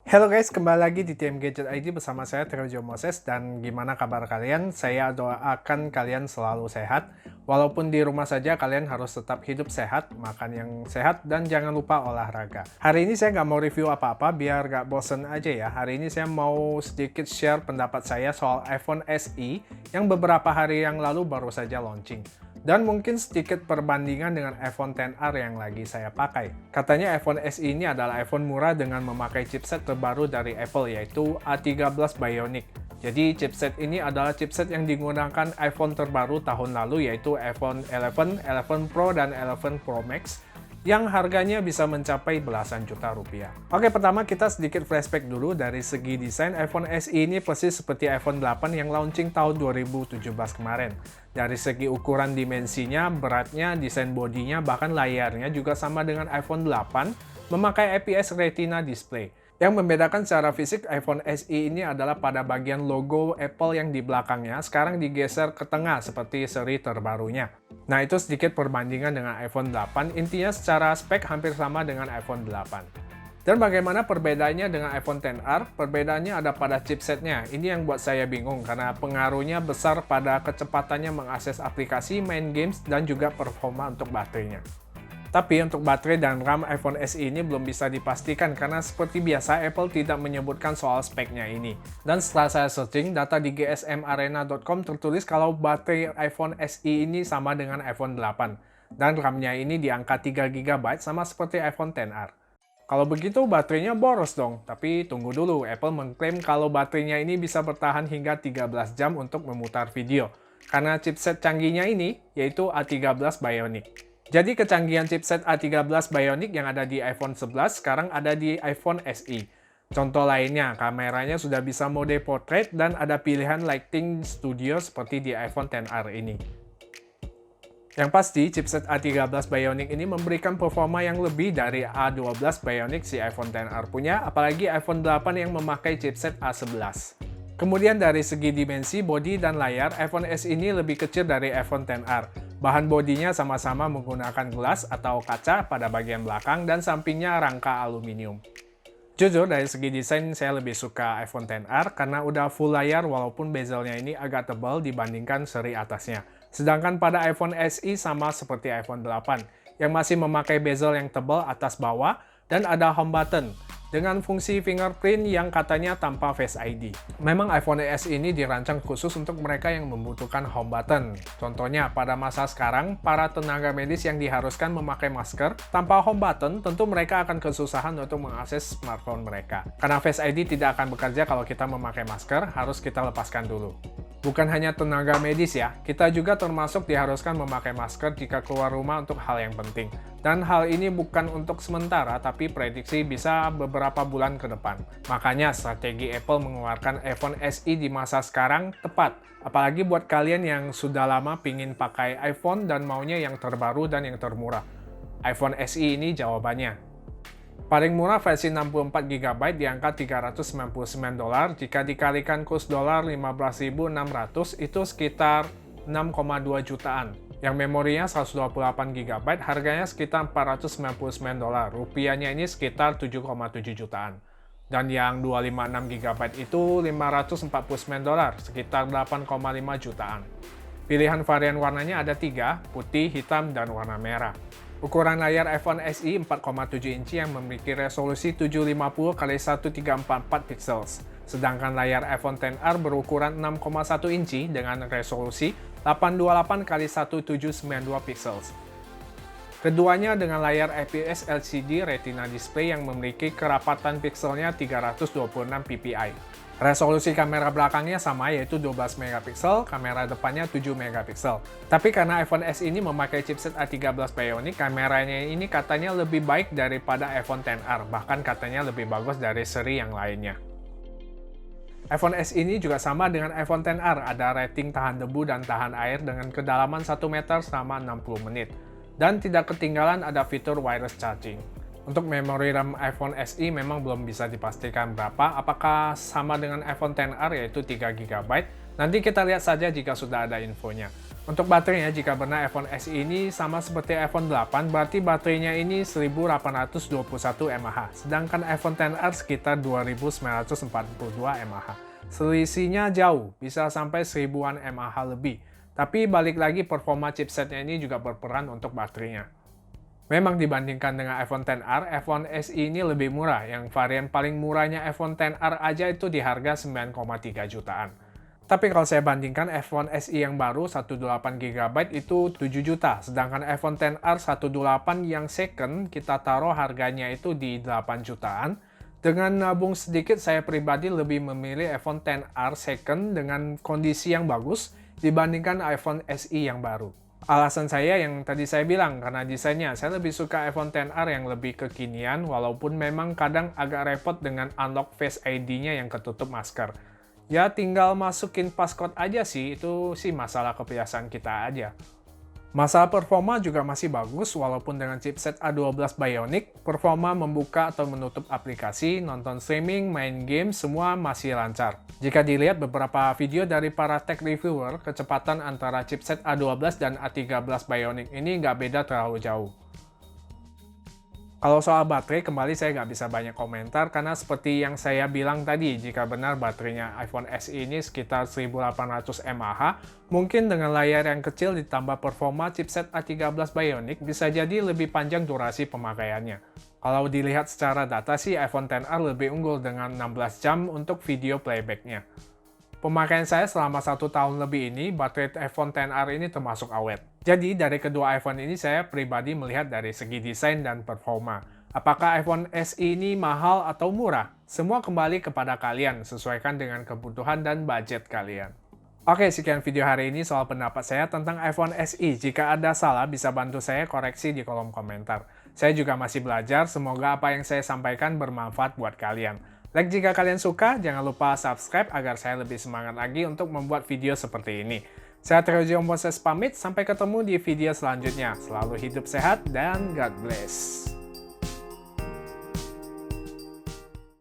Halo guys, kembali lagi di TM Gadget ID bersama saya Terojo Moses, dan gimana kabar kalian? Saya doakan kalian selalu sehat. Walaupun di rumah saja, kalian harus tetap hidup sehat, makan yang sehat, dan jangan lupa olahraga. Hari ini saya nggak mau review apa-apa biar nggak bosen aja ya. Hari ini saya mau sedikit share pendapat saya soal iPhone SE yang beberapa hari yang lalu baru saja launching. Dan mungkin sedikit perbandingan dengan iPhone XR yang lagi saya pakai. Katanya iPhone SE ini adalah iPhone murah dengan memakai chipset terbaru dari Apple, yaitu A13 Bionic. Jadi chipset ini adalah chipset yang digunakan iPhone terbaru tahun lalu, yaitu iPhone 11, 11 Pro, dan 11 Pro Max, yang harganya bisa mencapai belasan juta rupiah. Oke, pertama kita sedikit flashback dulu. Dari segi desain, iPhone SE ini persis seperti iPhone 8 yang launching tahun 2017 kemarin. Dari segi ukuran dimensinya, beratnya, desain bodinya, bahkan layarnya juga sama dengan iPhone 8, memakai IPS Retina display. Yang membedakan secara fisik iPhone SE ini adalah pada bagian logo Apple yang di belakangnya sekarang digeser ke tengah seperti seri terbarunya. Nah, itu sedikit perbandingan dengan iPhone 8, intinya secara spek hampir sama dengan iPhone 8. Dan bagaimana perbedaannya dengan iPhone XR? Perbedaannya ada pada chipsetnya. Ini yang buat saya bingung karena pengaruhnya besar pada kecepatannya mengakses aplikasi, main games, dan juga performa untuk baterainya. Tapi untuk baterai dan RAM iPhone SE ini belum bisa dipastikan karena seperti biasa Apple tidak menyebutkan soal speknya ini. Dan setelah saya searching, data di gsmarena.com tertulis kalau baterai iPhone SE ini sama dengan iPhone 8. Dan RAM-nya ini di angka 3GB sama seperti iPhone XR. Kalau begitu baterainya boros dong. Tapi tunggu dulu, Apple mengklaim kalau baterainya ini bisa bertahan hingga 13 jam untuk memutar video. Karena chipset canggihnya ini, yaitu A13 Bionic. Jadi kecanggihan chipset A13 Bionic yang ada di iPhone 11 sekarang ada di iPhone SE. Contoh lainnya, kameranya sudah bisa mode portrait dan ada pilihan lighting studio seperti di iPhone XR ini. Yang pasti, chipset A13 Bionic ini memberikan performa yang lebih dari A12 Bionic si iPhone XR punya, apalagi iPhone 8 yang memakai chipset A11. Kemudian dari segi dimensi, bodi, dan layar, iPhone SE ini lebih kecil dari iPhone XR. Bahan bodinya sama-sama menggunakan gelas atau kaca pada bagian belakang dan sampingnya rangka aluminium. Jujur, dari segi desain saya lebih suka iPhone XR karena udah full layar walaupun bezelnya ini agak tebal dibandingkan seri atasnya. Sedangkan pada iPhone SE sama seperti iPhone 8 yang masih memakai bezel yang tebal atas bawah dan ada home button dengan fungsi fingerprint yang katanya tanpa Face ID. Memang iPhone SE ini dirancang khusus untuk mereka yang membutuhkan home button. Contohnya, pada masa sekarang, para tenaga medis yang diharuskan memakai masker tanpa home button, tentu mereka akan kesusahan untuk mengakses smartphone mereka. Karena Face ID tidak akan bekerja kalau kita memakai masker, harus kita lepaskan dulu. Bukan hanya tenaga medis ya, kita juga termasuk diharuskan memakai masker jika keluar rumah untuk hal yang penting. Dan hal ini bukan untuk sementara, tapi prediksi bisa beberapa bulan ke depan. Makanya strategi Apple mengeluarkan iPhone SE di masa sekarang tepat. Apalagi buat kalian yang sudah lama pingin pakai iPhone dan maunya yang terbaru dan yang termurah. iPhone SE ini jawabannya. Paling murah versi 64GB di angka $399, jika dikalikan kurs dolar 15.600 itu sekitar 6,2 jutaan. Yang memorinya 128GB harganya sekitar $499, rupiahnya ini sekitar 7,7 jutaan. Dan yang 256GB itu $549, sekitar 8,5 jutaan. Pilihan varian warnanya ada 3, putih, hitam, dan warna merah. Ukuran layar iPhone SE 4,7 inci yang memiliki resolusi 750x1344 pixels. Sedangkan layar iPhone XR berukuran 6,1 inci dengan resolusi 828x1792 pixels. Keduanya dengan layar IPS LCD Retina display yang memiliki kerapatan pixelnya 326 ppi. Resolusi kamera belakangnya sama, yaitu 12 megapiksel, kamera depannya 7 megapiksel. Tapi karena iPhone SE ini memakai chipset A13 Bionic, kameranya ini katanya lebih baik daripada iPhone XR, bahkan katanya lebih bagus dari seri yang lainnya. iPhone SE ini juga sama dengan iPhone XR, ada rating tahan debu dan tahan air dengan kedalaman 1 meter selama 60 menit. Dan tidak ketinggalan ada fitur wireless charging. Untuk memori RAM iPhone SE memang belum bisa dipastikan berapa, apakah sama dengan iPhone XR yaitu 3GB. Nanti kita lihat saja jika sudah ada infonya. Untuk baterainya, jika benar iPhone SE ini sama seperti iPhone 8, berarti baterainya ini 1821 mAh, sedangkan iPhone XR sekitar 2942 mAh. Selisihnya jauh, bisa sampai 1000-an mAh lebih. Tapi balik lagi, performa chipsetnya ini juga berperan untuk baterainya. Memang dibandingkan dengan iPhone XR, iPhone SE ini lebih murah. Yang varian paling murahnya iPhone XR aja itu di harga 9,3 jutaan. Tapi kalau saya bandingkan iPhone SE yang baru 128GB itu 7 juta, sedangkan iPhone XR 128 yang second kita taruh harganya itu di 8 jutaan. Dengan nabung sedikit, saya pribadi lebih memilih iPhone XR second dengan kondisi yang bagus dibandingkan iPhone SE yang baru. Alasan saya yang tadi saya bilang, karena desainnya saya lebih suka iPhone XR yang lebih kekinian, walaupun memang kadang agak repot dengan unlock Face ID-nya yang ketutup masker. Ya tinggal masukin passcode aja sih, itu sih masalah kebiasaan kita aja. Masalah performa juga masih bagus, walaupun dengan chipset A12 Bionic, performa membuka atau menutup aplikasi, nonton streaming, main game, semua masih lancar. Jika dilihat beberapa video dari para tech reviewer, kecepatan antara chipset A12 dan A13 Bionic ini nggak beda terlalu jauh. Kalau soal baterai, kembali saya nggak bisa banyak komentar karena seperti yang saya bilang tadi, jika benar baterainya iPhone SE ini sekitar 1800 mAh, mungkin dengan layar yang kecil ditambah performa chipset A13 Bionic bisa jadi lebih panjang durasi pemakaiannya. Kalau dilihat secara data sih, iPhone XR lebih unggul dengan 16 jam untuk video playbacknya. Pemakaian saya selama 1 tahun lebih ini, baterai iPhone XR ini termasuk awet. Jadi, dari kedua iPhone ini saya pribadi melihat dari segi desain dan performa. Apakah iPhone SE ini mahal atau murah? Semua kembali kepada kalian, sesuaikan dengan kebutuhan dan budget kalian. Oke, sekian video hari ini soal pendapat saya tentang iPhone SE. Jika ada salah, bisa bantu saya koreksi di kolom komentar. Saya juga masih belajar, semoga apa yang saya sampaikan bermanfaat buat kalian. Like jika kalian suka, jangan lupa subscribe agar saya lebih semangat lagi untuk membuat video seperti ini. Saya Tero Moses pamit, sampai ketemu di video selanjutnya. Selalu hidup sehat dan God bless.